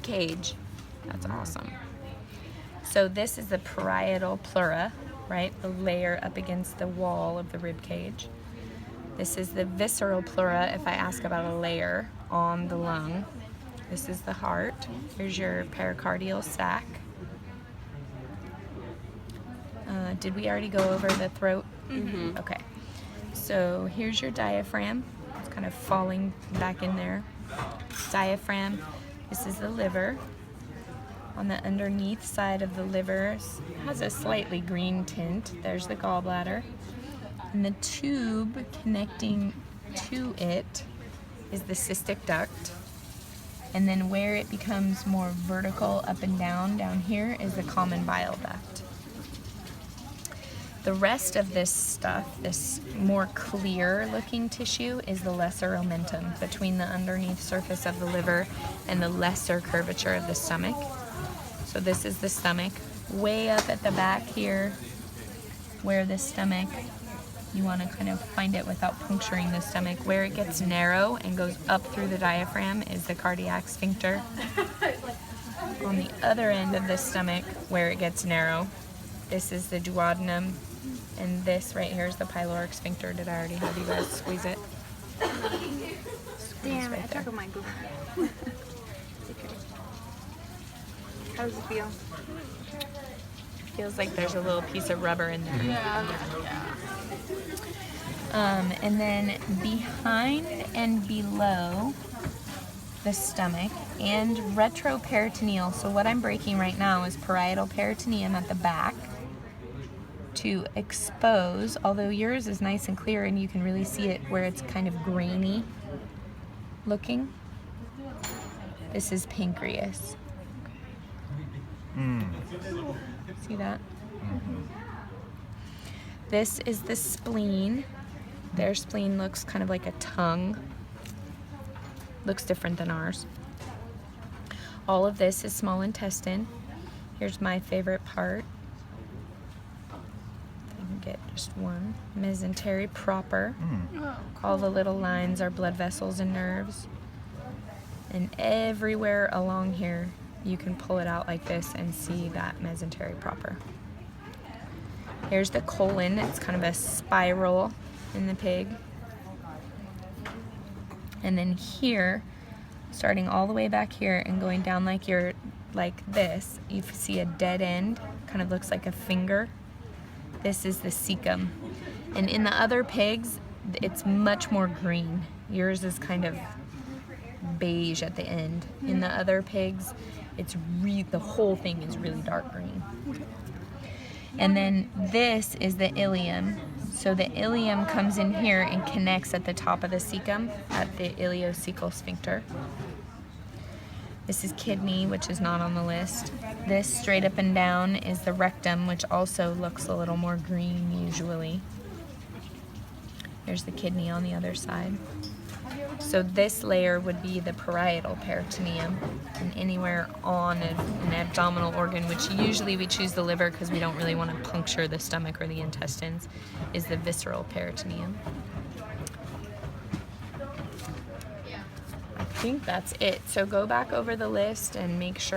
cage. That's awesome. So this is the parietal pleura, right? The layer up against the wall of the rib cage. This is the visceral pleura if I ask about a layer on the lung. This is the heart. Here's your pericardial sac. Did we already go over the throat? Mm-hmm. Okay. So here's your diaphragm. It's kind of falling back in there. Diaphragm. This is the liver. On the underneath side of the liver has a slightly green tint. There's the gallbladder. And the tube connecting to it is the cystic duct. And then where it becomes more vertical up and down here is the common bile duct. The rest of this stuff, this more clear looking tissue, is the lesser omentum between the underneath surface of the liver and the lesser curvature of the stomach. So this is the stomach. Way up at the back here, where the stomach, you want to kind of find it without puncturing the stomach. Where it gets narrow and goes up through the diaphragm is the cardiac sphincter. On the other end of the stomach, where it gets narrow, this is the duodenum. And this right here is the pyloric sphincter. Did I already have you guys squeeze it? Damn, right I took there. my book. How does it feel? Feels like there's a little piece of rubber in there. Yeah. And then behind and below the stomach and retroperitoneal. So what I'm breaking right now is parietal peritoneum at the back to expose, although yours is nice and clear and you can really see it where it's kind of grainy looking. This is pancreas. See that? This is the spleen. Their spleen looks kind of like a tongue. Looks different than ours. All of this is small intestine. Here's my favorite part. I can get just one. Mesentery proper. All the little lines are blood vessels and nerves. And everywhere along here, you can pull it out like this and see that mesentery proper. Here's the colon. It's kind of a spiral in the pig. And then here, starting all the way back here and going down like this, you see a dead end, kind of looks like a finger. This is the cecum. And in the other pigs, it's much more green. Yours is kind of beige at the end. In the other pigs, the whole thing is really dark green. And then this is the ileum. So the ileum comes in here and connects at the top of the cecum at the ileocecal sphincter. This is kidney, which is not on the list. This straight up and down is the rectum, which also looks a little more green usually. There's the kidney on the other side. So this layer would be the parietal peritoneum, and anywhere on an abdominal organ, which usually we choose the liver because we don't really want to puncture the stomach or the intestines, is the visceral peritoneum. I think that's it. So go back over the list and make sure